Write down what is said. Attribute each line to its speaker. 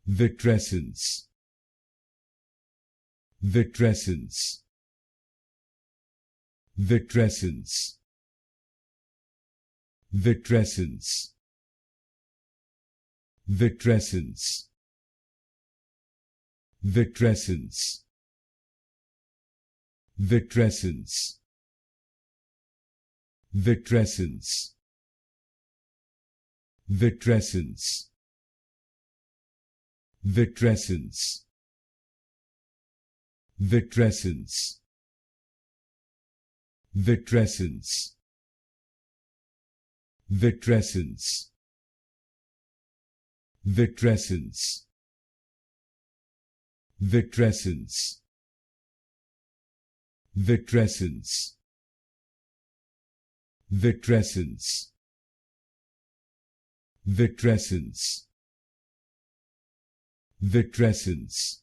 Speaker 1: Vitrescence, Vitrescence, Vitrescence, Vitrescence, Vitrescence, Vitrescence, Vitrescence, Vitrescence, Vitrescence, Vitrescence, Vitrescence, Vitrescence, Vitrescence, Vitrescence, Vitrescence, Vitrescence, Vitrescence, Vitrescence, Vitrescence,